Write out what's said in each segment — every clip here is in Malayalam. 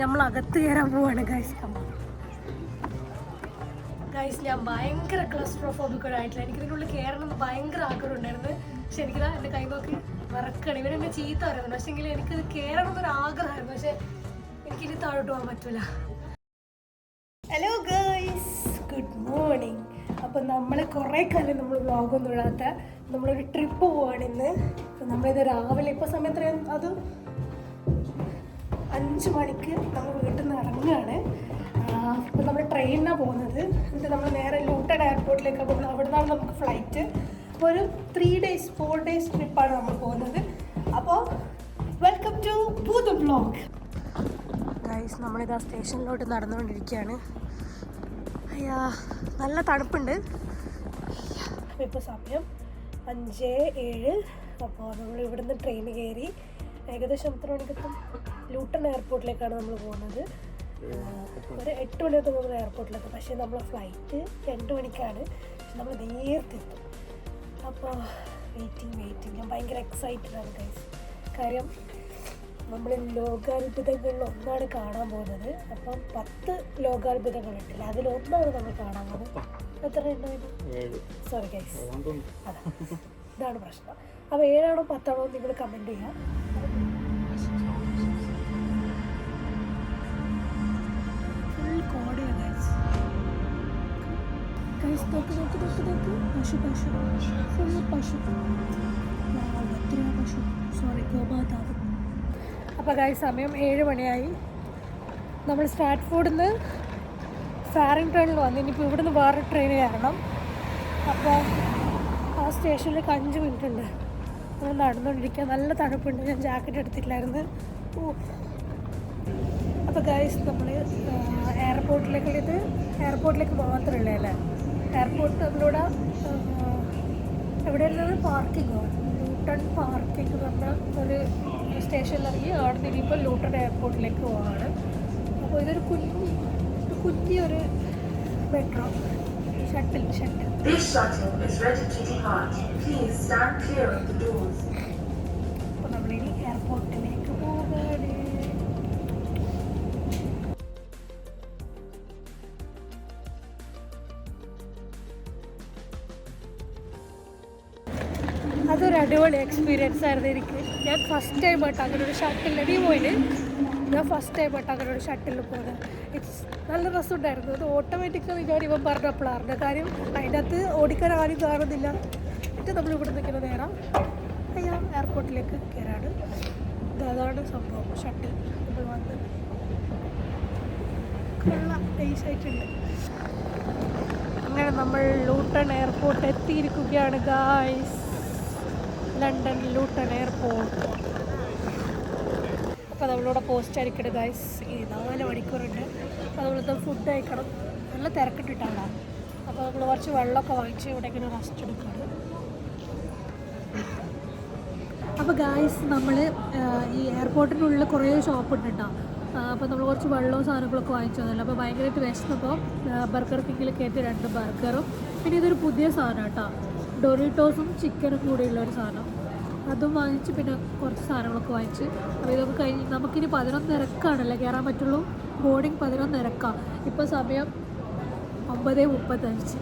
നമ്മൾ അകത്ത് കയറാൻ പോവാണ് ഗൈസ്. ഗൈസ് ഞാൻ ഭയങ്കര ക്ലസ്ട്രോഫോബിക്കോടായിട്ടില്ല. എനിക്കിതിനുള്ളിൽ കയറണമെന്ന് ഭയങ്കര ആഗ്രഹം ഉണ്ടായിരുന്നു. പക്ഷെ എനിക്കിതാ എൻ്റെ കൈ നോക്കി വറക്കണം. ഇവരെന്നെ ചീത്ത പറയുന്നുണ്ട്. പക്ഷെ എങ്കിൽ എനിക്കത് കയറണം എന്നൊരു ആഗ്രഹമായിരുന്നു. പക്ഷെ എനിക്കിനി താഴോട്ട് പോകാൻ പറ്റൂല. Hello guys, good morning. അപ്പം നമ്മൾ കുറേ കാലം നമ്മൾ വ്ളോഗൊന്നും ഇടാത്ത നമ്മളൊരു ട്രിപ്പ് പോവാണ് ഇന്ന്. അപ്പം നമ്മളിത് രാവിലെ ഇപ്പോൾ സമയത്ത് അത് 5 മണിക്ക് നമ്മൾ വീട്ടിൽ നിന്ന് ഇറങ്ങുകയാണ്. ഇപ്പം നമ്മൾ ട്രെയിനിനാണ് പോകുന്നത്. എന്നിട്ട് നമ്മൾ നേരെ ലൂട്ടൺ എയർപോർട്ടിലേക്കാണ് പോകുന്നത്. അവിടെ നിന്നാണ് നമുക്ക് ഫ്ലൈറ്റ്. അപ്പോൾ ഒരു 4 ഡേയ്സ് ട്രിപ്പാണ് നമ്മൾ പോകുന്നത്. അപ്പോൾ welcome to the vlog guys. നമ്മളിതാ സ്റ്റേഷനിലോട്ട് നടന്നുകൊണ്ടിരിക്കുകയാണ്. അയ്യാ നല്ല തണുപ്പുണ്ട്. ഇപ്പോൾ സമയം 5:07. അപ്പോൾ നമ്മൾ ഇവിടുന്ന് ട്രെയിൻ കയറി ഏകദേശം എത്ര മണിക്കെത്തും? ലൂട്ടൺ എയർപോർട്ടിലേക്കാണ് നമ്മൾ പോകുന്നത്. ഒരു 8 മണിയൊക്കെ നമ്മൾ എയർപോർട്ടിലെത്തും. പക്ഷേ നമ്മളെ ഫ്ലൈറ്റ് 2 മണിക്കാണ്. പക്ഷെ നമ്മൾ നേരത്തെത്തും. അപ്പോൾ വെയിറ്റിംഗ് ഞാൻ ഭയങ്കര എക്സൈറ്റഡ് ആണ് ഗൈസ്. കാര്യം നമ്മൾ ലോകാത്ഭുതങ്ങളിൽ ഒന്നാണ് കാണാൻ പോകുന്നത്. അപ്പം 10 ലോകാത്ഭുതങ്ങളുണ്ടല്ല, അതിലൊന്നാണ് നമ്മൾ കാണാൻ പോകുന്നത്. എത്ര ഉണ്ടായിരുന്നു? സോറി ഗൈസ്, അതാ ഇതാണ് പ്രശ്നം. അപ്പോൾ 7 ആണോ 10 ആണോ നിങ്ങൾ കമൻറ്റ് ചെയ്യാം. Full കോടയാണ് guys. ഗൈസ് നോക്ക് പശു ഫുൾ പശു. സോറി, ഗോമാതാവ്. അപ്പോൾ ഗൈസ് സമയം 7 മണിയായി. നമ്മൾ സ്റ്റാറ്റ്ഫോർഡിൽ നിന്ന് ഫാറിംഗ്ടണിൽ വന്നു. ഇനിയിപ്പോൾ ഇവിടുന്ന് വേറെ ട്രെയിൻ കയറണം. അപ്പോൾ ആ സ്റ്റേഷനിലേക്ക് 5 മിനിറ്റ് ഉണ്ട്. നമ്മൾ നടന്നുകൊണ്ടിരിക്കുക. നല്ല തണുപ്പുണ്ട്. ഞാൻ ജാക്കറ്റ് എടുത്തിട്ടില്ലായിരുന്നു. അപ്പോൾ ഗൈസ് നമ്മൾ എയർപോർട്ടിലേക്ക് മാത്രമല്ലേ എയർപോർട്ട് അതിലൂടെ എവിടെയുള്ളത് പാർക്കിങ്ങോ ലൂട്ടൺ പാർക്കിംഗ് എന്ന് പറഞ്ഞ ഒരു സ്റ്റേഷനിലിറങ്ങി അവിടെ നിന്ന് ഇനിയിപ്പോൾ ലൂട്ടൺ എയർപോർട്ടിലേക്ക് പോവാണ്. അപ്പോൾ ഇതൊരു കുഞ്ഞൊരു മെട്രോ ഷട്ടിൽ. അപ്പോൾ നമ്മളിനി എയർപോർട്ടിലേക്ക് പോകാണ്. അതൊരു അടിപൊളി എക്സ്പീരിയൻസ് ആയിരുന്നു എനിക്ക്. ഞാൻ ഫസ്റ്റ് ടൈം ആയിട്ട് അങ്ങനെ ഒരു ഷട്ടിൽ ഞാൻ ഫസ്റ്റ് ടൈം ആയിട്ട് അങ്ങനെ ഒരു ഷട്ടിൽ പോകുന്നത്. നല്ല രസമുണ്ടായിരുന്നു. അത് ഓട്ടോമാറ്റിക്കലി ഞാൻ ഇവൻ പറഞ്ഞപ്പോഴാണ്. കാര്യം അതിൻ്റെ അകത്ത് ഓടിക്കാൻ ആരും കാണുന്നില്ല. എന്നിട്ട് നമ്മൾ ഇവിടെ നിൽക്കുന്ന നേരം ഞാൻ എയർപോർട്ടിലേക്ക് കയറാണ്. അതാണ് സംഭവം. ഷട്ടിൽ നമ്മൾ വന്ന് നൈസായിട്ടുണ്ട്. അങ്ങനെ നമ്മൾ ലൂട്ടൺ എയർപോർട്ട് എത്തിയിരിക്കുകയാണ് ഗായ്സ്. London Luton airport. അപ്പോൾ നമ്മളിവിടെ പോസ്റ്റ് അടിക്കണം ഗൈസ്. ഈ 4 മണിക്കൂറുണ്ട്. അപ്പോൾ നമ്മളിത് ഫുഡ് കഴിക്കണം. നല്ല തിരക്കിട്ടിട്ടാണ്. അപ്പോൾ നമ്മൾ കുറച്ച് വെള്ളമൊക്കെ വാങ്ങിച്ച് ഇവിടെ ഇങ്ങനെ റെസ്റ്റ് എടുക്കുകയാണ്. അപ്പോൾ ഗായ്സ് നമ്മൾ ഈ എയർപോർട്ടിനുള്ളിൽ കുറേ ഷോപ്പ് ഉണ്ട് കേട്ടോ. അപ്പോൾ നമ്മൾ കുറച്ച് വെള്ളവും സാധനങ്ങളൊക്കെ വാങ്ങിച്ചു തന്നല്ലോ. അപ്പോൾ ഭയങ്കരമായിട്ട് വിശന്നപ്പോൾ ബർഗർ കിങ്ങിൽ കയറ്റി 2 ബർഗറും പിന്നെ ഇതൊരു പുതിയ സാധനം കേട്ടോ, ഡൊറിറ്റോസും ചിക്കനും കൂടെയുള്ളൊരു സാധനം, അതും വാങ്ങിച്ച് പിന്നെ കുറച്ച് സാധനങ്ങളൊക്കെ വാങ്ങിച്ച്. അപ്പോൾ ഇതൊക്കെ കഴിഞ്ഞ് നമുക്കിനി 11:00 കയറാൻ പറ്റുള്ളൂ. ബോർഡിങ് 11:00. ഇപ്പോൾ സമയം 9:35.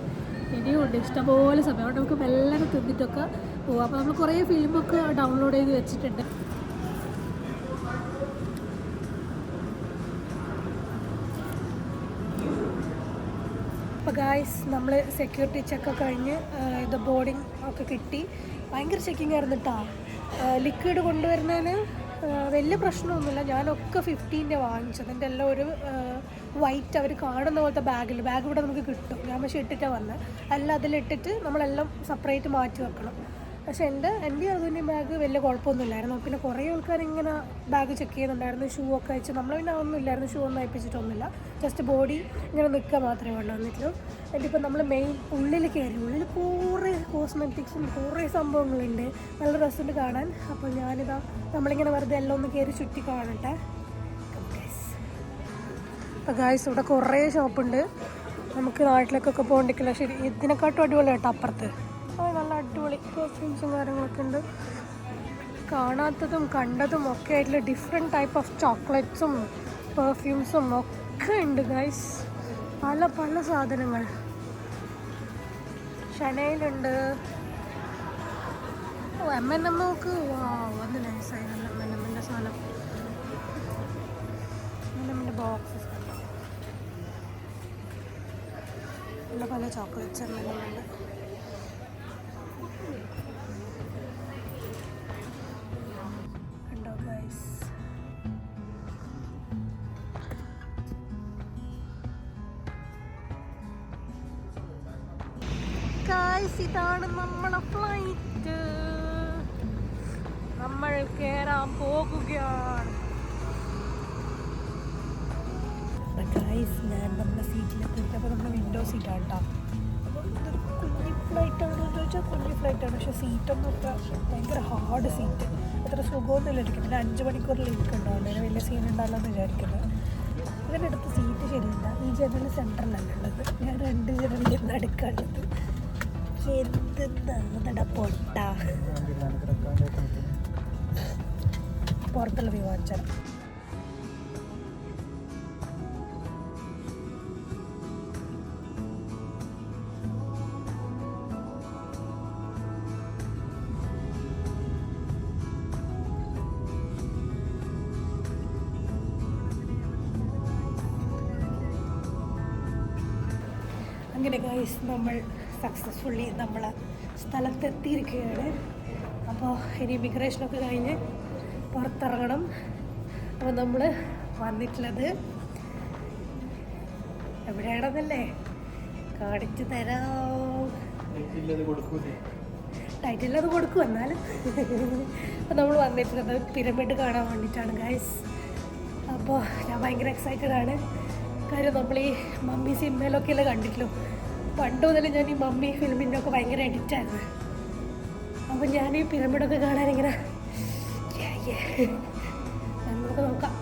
ഇനിയുണ്ട് ഇഷ്ടംപോലെ സമയം. അതുകൊണ്ട് നമുക്ക് മെല്ലെ തിന്നിട്ടൊക്കെ പോകാം. അപ്പോൾ നമ്മൾ കുറേ ഫിലിമൊക്കെ ഡൗൺലോഡ് ചെയ്ത് വെച്ചിട്ടുണ്ട്. അപ്പോൾ ഗായ്സ് നമ്മൾ സെക്യൂരിറ്റി ചെക്കൊക്കെ കഴിഞ്ഞ് ഇത് ബോർഡിങ് ഒക്കെ കിട്ടി. ഭയങ്കര ചെക്കിങ് ആയിരുന്നു കേട്ടോ. ലിക്വിഡ് കൊണ്ടുവരുന്നതിന് വലിയ പ്രശ്നമൊന്നുമില്ല. ഞാനൊക്കെ 15 വാങ്ങിച്ചത്. എൻ്റെ എല്ലാം ഒരു വൈറ്റ് അവർ കാണുന്ന പോലത്തെ ബാഗ് ഇവിടെ നമുക്ക് കിട്ടും. ഞാൻ പക്ഷേ ഇട്ടിട്ടാണ് വന്നത്. അല്ല അതിലിട്ടിട്ട് നമ്മളെല്ലാം സെപ്പറേറ്റ് മാറ്റി വെക്കണം. പക്ഷേ എൻ്റെ അതുതന്നെ ബാഗ് വലിയ കുഴപ്പമൊന്നുമില്ലായിരുന്നു. പിന്നെ കുറേ ആൾക്കാർ ഇങ്ങനെ ബാഗ് ചെക്ക് ചെയ്യുന്നുണ്ടായിരുന്നു. ഷൂ ഒക്കെ അയച്ച് നമ്മൾ പിന്നെ ഒന്നും ഇല്ലായിരുന്നു. ഷൂ ഒന്നും അയപ്പിച്ചിട്ടൊന്നുമില്ല. ജസ്റ്റ് ബോഡി ഇങ്ങനെ നിൽക്കുക മാത്രമേ വേണ്ടൂ. എന്നിട്ടുള്ളൂ. എന്നിട്ടിപ്പോൾ നമ്മൾ മെയിൻ ഉള്ളിൽ കയറി. ഉള്ളിൽ കുറേ കോസ്മെറ്റിക്സും കുറേ സംഭവങ്ങളുണ്ട്. നല്ല രസമുണ്ട് കാണാൻ. അപ്പോൾ ഞാനിതാ നമ്മളിങ്ങനെ വെറുതെ എല്ലാം ഒന്ന് കയറി ചുറ്റി കാണട്ടെ. അപ്പോൾ ഗായ്സ് ഇവിടെ കുറേ ഷോപ്പുണ്ട്. നമുക്ക് നാട്ടിലേക്കൊക്കെ പോകണ്ടിക്കില്ല. ശരി, ഇതിനെക്കാട്ടും അടിപൊളി കേട്ടോ അപ്പുറത്ത്. നല്ല അടിപൊളി പെർഫ്യൂംസും കാര്യങ്ങളൊക്കെ ഉണ്ട്. കാണാത്തതും കണ്ടതും ഒക്കെ ആയിട്ടുള്ള ഡിഫറെൻറ്റ് ടൈപ്പ് ഓഫ് ചോക്ലേറ്റ്സും പെർഫ്യൂംസും ഒക്കെ ഉണ്ട് ഗൈസ്. പല പല സാധനങ്ങൾ. ഷനയിലുണ്ട്. M&M നോക്ക്. വന്ന് നൈസായി. M&Mൻ്റെ സാധനം. M&Mൻ്റെ ബോക്സസ് പല പല ചോക്ലേറ്റ്സ് M&Mൻ്റെ. കണ്ടോ ഗൈസ്. ഗൈസ് ഇതാണ് നമ്മളെ ഫ്ലൈറ്റ്. നമ്മൾ കയറാൻ പോകുകയാണ്. ഗൈസ് ഞാൻ നമ്മുടെ സീറ്റിലെത്തിയിട്ട് അപ്പോൾ നമ്മുടെ വിൻഡോ സീറ്റാണ് കേട്ടോ. അപ്പോൾ ഇത് കുഞ്ഞി ഫ്ലൈറ്റാണോ എന്ന് ചോദിച്ചാൽ കുഞ്ഞി ഫ്ലൈറ്റാണ്. പക്ഷേ സീറ്റൊന്നും അത്ര ഭയങ്കര ഹാർഡ് സീറ്റ്. അത്ര സുഖമൊന്നുമില്ല ഇരിക്കുന്നത്. 5 മണിക്കൂർ ലിങ്ക് ഉണ്ടാവും. അതിന് വലിയ സീൻ ഉണ്ടാവില്ല എന്ന് വിചാരിക്കുന്നത്. ഇതിൻ്റെ അടുത്ത് സീറ്റ് ശരിയില്ല. ഈ ജനൽ സെൻറ്ററിലല്ല ഉള്ളത്. ഞാൻ 2 ജനലിൽ നടുക്കാനുള്ളത്. പക്ഷേ എന്തെന്നാ പൊട്ട പുറത്തുള്ള വ്യൂ വാങ്ങിച്ചാൽ. അങ്ങനെ ഗൈസ് നമ്മൾ സക്സസ്ഫുള്ളി നമ്മളെ സ്ഥലത്തെത്തിയിരിക്കുകയാണ്. അപ്പോൾ ഇനി ഇമിഗ്രേഷനൊക്കെ കഴിഞ്ഞ് പുറത്തിറങ്ങണം. അപ്പോൾ നമ്മൾ വന്നിട്ടുള്ളത് എവിടെയാണെന്നല്ലേ കാണിച്ചു തരാം. ടൈറ്റിൽ അത് കൊടുക്കും എന്നാലും. അപ്പോൾ നമ്മൾ വന്നിട്ടുള്ളത് പിരമിഡ് കാണാൻ വേണ്ടിയിട്ടാണ് ഗൈസ്. അപ്പോൾ ഞാൻ ഭയങ്കര എക്സൈറ്റഡ് ആണ്. കാര്യം നമ്മൾ ഈ മമ്മി സിനിമയിലൊക്കെ അല്ലേ കണ്ടിട്ടുള്ളൂ. പണ്ട് മുതൽ ഞാൻ ഈ മമ്മി ഫിലിമിൻ്റെ ഒക്കെ ഭയങ്കര എഡിറ്റായിരുന്നു. അപ്പോൾ ഞാൻ ഈ പിരമിഡൊക്കെ കാണാനിങ്ങനെ നമുക്ക് നോക്കാം.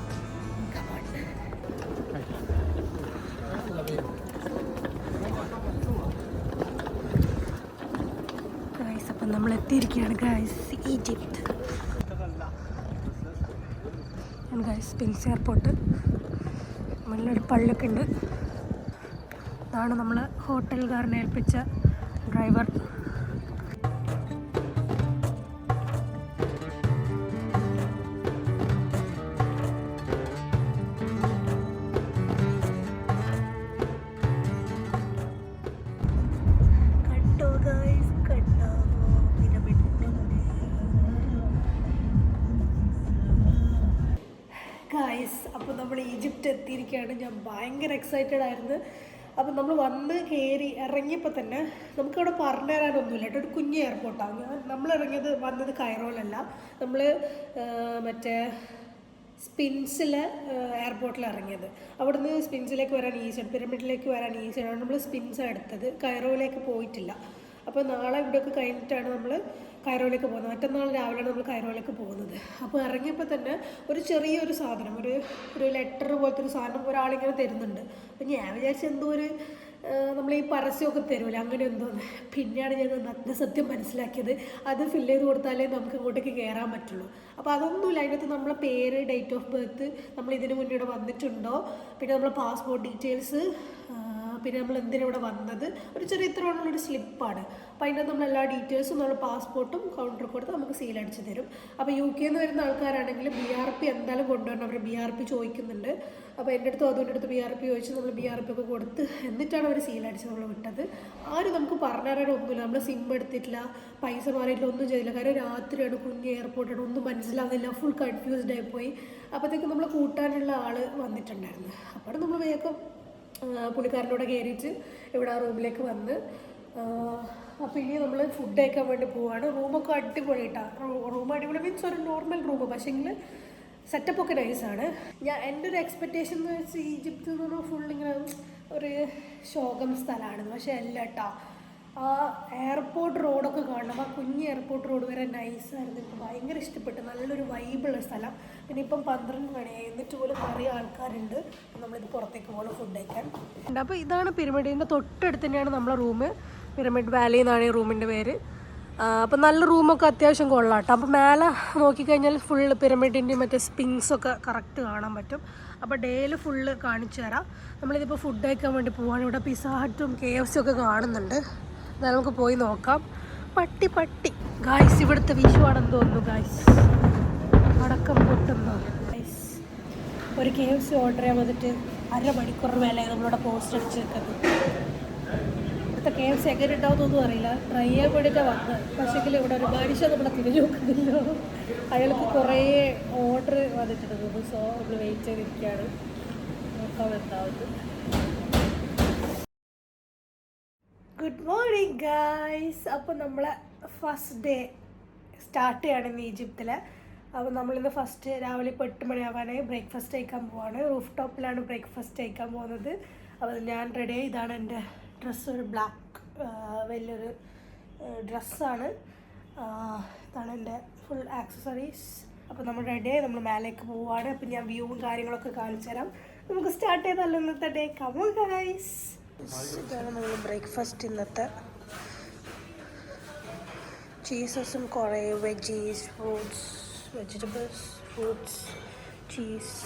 ഗൈസ് അപ്പം നമ്മൾ എത്തിയിരിക്കുകയാണ് guys. Egypt guys. Prince airport. മുന്നിലൊരു പള്ളിയൊക്കെ ഉണ്ട്. ഇതാണ് നമ്മൾ ഹോട്ടലുകാരനെ ഏൽപ്പിച്ച ഡ്രൈവർ. കണ്ടോ ഗൈസ്, കണ്ടോ ഗൈസ്. അപ്പോൾ നമ്മൾ ഈജിപ്റ്റ് എത്തിയിരിക്കുകയാണ്. ഞാൻ ഭയങ്കര എക്സൈറ്റഡ് ആയിരുന്നു. അപ്പം നമ്മൾ വന്ന് കയറി ഇറങ്ങിയപ്പോൾ തന്നെ നമുക്കവിടെ പറഞ്ഞു തരാനൊന്നുമില്ല കേട്ടോ. ഒരു കുഞ്ഞ് എയർപോർട്ടാണ്. നമ്മൾ വന്നത് കൈറോയിലല്ല. നമ്മൾ മറ്റേ സ്പിൻസിലെ എയർപോർട്ടിൽ ഇറങ്ങിയത്. അവിടുന്ന് സ്പിൻസിലേക്ക് വരാൻ ഈസിയാണ്, പിരമിഡിലേക്ക് വരാൻ ഈസിയാണ്. നമ്മൾ സ്പിൻസാണ് എടുത്തത്. കൈറോയിലേക്ക് പോയിട്ടില്ല. അപ്പോൾ നാളെ ഇവിടെയൊക്കെ കഴിഞ്ഞിട്ടാണ് നമ്മൾ കൈറോയിലേക്ക് പോകുന്നത്. മറ്റന്നാൾ രാവിലെയാണ് നമ്മൾ കൈറോയിലേക്ക് പോകുന്നത്. അപ്പോൾ ഇറങ്ങിയപ്പോൾ തന്നെ ഒരു ചെറിയൊരു സാധനം, ഒരു ലെറ്റർ പോലത്തെ ഒരു സാധനം ഒരാളിങ്ങനെ തരുന്നുണ്ട്. അപ്പം ഞാൻ വിചാരിച്ച എന്തോ ഒരു നമ്മൾ ഈ പരസ്യമൊക്കെ തരുമല്ലോ അങ്ങനെ എന്തോന്ന്. പിന്നെയാണ് ഞാൻ നഗ്നസത്യം മനസ്സിലാക്കിയത്. അത് ഫില്ല് ചെയ്ത് കൊടുത്താലേ നമുക്ക് ഇങ്ങോട്ടേക്ക് കയറാൻ പറ്റുള്ളൂ. അപ്പോൾ അതൊന്നുമില്ല. അതിനകത്ത് നമ്മളെ പേര്, ഡേറ്റ് ഓഫ് ബർത്ത്, നമ്മൾ ഇതിന് മുന്നേ ഇവിടെ വന്നിട്ടുണ്ടോ, പിന്നെ നമ്മളെ പാസ്പോർട്ട് ഡീറ്റെയിൽസ്, പിന്നെ നമ്മൾ എന്തിനിവിടെ വന്നത്, ഒരു ചെറിയ ഇത്രയുള്ളൊരു സ്ലിപ്പാണ്. അപ്പോൾ അതിൻ്റെ നമ്മൾ എല്ലാ ഡീറ്റെയിൽസും നമ്മൾ പാസ്പോർട്ടും കൗണ്ടർ കൊടുത്ത് നമുക്ക് സീലടിച്ച് തരും. അപ്പോൾ UK നിന്ന് വരുന്ന ആൾക്കാരാണെങ്കിൽ BRP എന്തായാലും കൊണ്ടുവരണം. അവർ BRP ചോദിക്കുന്നുണ്ട്. അപ്പോൾ എൻ്റെ അടുത്തും അതുകൊണ്ട് അടുത്ത് BRP ചോദിച്ച് നമ്മൾ BRP ഒക്കെ കൊടുത്ത് എന്നിട്ടാണ് അവർ സീലടിച്ച് നമ്മൾ വിട്ടത്. ആരും നമുക്ക് പറഞ്ഞു തരാനൊന്നുമില്ല. നമ്മൾ സിം എടുത്തിട്ടില്ല, പൈസ മാറിയിട്ടില്ല, ഒന്നും ചെയ്തില്ല. കാരണം രാത്രിയാണ്, കുഞ്ഞ് എയർപോർട്ടാണ്, ഒന്നും മനസ്സിലാവുന്നില്ല. ഫുൾ കൺഫ്യൂസ്ഡ് ആയിപ്പോയി. അപ്പോഴത്തേക്കും നമ്മൾ കൂട്ടാനുള്ള ആൾ വന്നിട്ടുണ്ടായിരുന്നു. അപ്പോൾ നമ്മൾ വേഗം പുള്ളിക്കാരനോടെ കയറിയിട്ട് ഇവിടെ ആ റൂമിലേക്ക് വന്ന് അപ്പോൾ ഇനി നമ്മൾ ഫുഡ് കഴിക്കാൻ വേണ്ടി പോവാണ്. റൂമൊക്കെ അടിപൊളിയിട്ടാണ്. റൂം അടിപൊളി മീൻസ് ഒരു നോർമൽ റൂം, പക്ഷേങ്കിൽ സെറ്റപ്പൊക്കെ നൈസാണ്. എൻ്റെ ഒരു എക്സ്പെക്റ്റേഷൻ എന്ന് വെച്ചാൽ ഈജിപ്ത് എന്ന് പറഞ്ഞാൽ ഫുൾ ഇങ്ങനെ ഒരു ശോകം സ്ഥലമാണ്. പക്ഷേ അല്ല കേട്ടോ. ആ എയർപോർട്ട് റോഡൊക്കെ കാണണം. ആ കുഞ്ഞ് എയർപോർട്ട് റോഡ് വരെ നൈസായിരുന്നു. എനിക്ക് ഭയങ്കര ഇഷ്ടപ്പെട്ടു. നല്ലൊരു വൈബുള്ള സ്ഥലം. പിന്നെ ഇപ്പം 12 മണിയായി, എന്നിട്ട് പോലും കുറേ ആൾക്കാരുണ്ട്. നമ്മളിത് പുറത്തേക്ക് പോകണം ഫുഡ് കഴിക്കാൻ. അപ്പോൾ ഇതാണ് പിരമിഡിൻ്റെ തൊട്ടടുത്ത് തന്നെയാണ് നമ്മളെ റൂം. പിരമിഡ് വാലി എന്നാണ് ഈ റൂമിൻ്റെ പേര്. അപ്പോൾ നല്ല റൂമൊക്കെ അത്യാവശ്യം കൊള്ളാട്ടോ. അപ്പോൾ മേലെ നോക്കിക്കഴിഞ്ഞാൽ ഫുൾ പിരമിഡിൻ്റെ മറ്റേ സ്പിങ്സൊക്കെ കറക്റ്റ് കാണാൻ പറ്റും. അപ്പോൾ ഡേയിൽ ഫുള്ള് കാണിച്ചു തരാം. നമ്മളിതിപ്പോൾ ഫുഡ് കഴിക്കാൻ വേണ്ടി പോവാണ്. ഇവിടെ പിസ്സ ഹട്ടും KFC ഒക്കെ കാണുന്നുണ്ട്. എന്നാൽ നമുക്ക് പോയി നോക്കാം. പട്ടി ഗായ്സ്, ഇവിടുത്തെ വിഷു ആണെന്ന് തോന്നുന്നു ഗായ്സ്. അടക്കം പൊട്ടുന്നു ഗായ്സ്. ഒരു KFC ഓർഡർ ചെയ്യാൻ വന്നിട്ട് അരമണിക്കൂർ മേലെ നമ്മളിവിടെ പോസ്റ്റ് അടിച്ച് വെക്കുന്നത്. ഇവിടുത്തെ KFC എങ്ങനെ ഉണ്ടാവുന്നൊന്നും അറിയില്ല. ട്രൈ ചെയ്യാൻ വേണ്ടിയിട്ട് വന്നത്. പക്ഷേങ്കിൽ ഇവിടെ ഒരു മനുഷ്യ നമ്മളെ തിരിഞ്ഞു നോക്കുന്നില്ലോ. അയാൾക്ക് കുറേ ഓർഡർ വന്നിട്ടുണ്ട്. സോ നമ്മൾ വെയിറ്റ് ചെയ്തിരിക്കുകയാണ്. നോക്കാം എന്താവുന്നത്. Good morning guys. അപ്പോൾ നമ്മളെ ഫസ്റ്റ് ഡേ സ്റ്റാർട്ട് ചെയ്യാണ് ഇന്ന് ഈജിപ്തിൽ. അപ്പോൾ നമ്മളിന്ന് ഫസ്റ്റ് രാവിലെ ഇപ്പോൾ 8 മണിയാവാനായി ബ്രേക്ക്ഫാസ്റ്റ് കഴിക്കാൻ പോവാണ്. റൂഫ് ടോപ്പിലാണ് ബ്രേക്ക്ഫാസ്റ്റ് കഴിക്കാൻ പോകുന്നത്. അപ്പോൾ ഞാൻ റെഡിയായി. ഇതാണ് എൻ്റെ ഡ്രസ്സ്. ഒരു ബ്ലാക്ക് വലിയൊരു ഡ്രസ്സാണ്. ഇതാണ് എൻ്റെ ഫുൾ ആക്സസറീസ്. അപ്പോൾ നമ്മൾ റെഡിയായി. നമ്മൾ മേലേക്ക് പോവുകയാണ്. അപ്പോൾ ഞാൻ വ്യൂവും കാര്യങ്ങളൊക്കെ കാണിച്ചു തരാം. നമുക്ക് സ്റ്റാർട്ട് ചെയ്താലോ ഇന്നത്തെ ഡേ. Come on guys. ഇതാണ് നമ്മൾ ബ്രേക്ക്ഫാസ്റ്റ് ഇന്നത്തെ. ചീസസും കുറേ veggies, fruits, vegetables, fruits, cheese,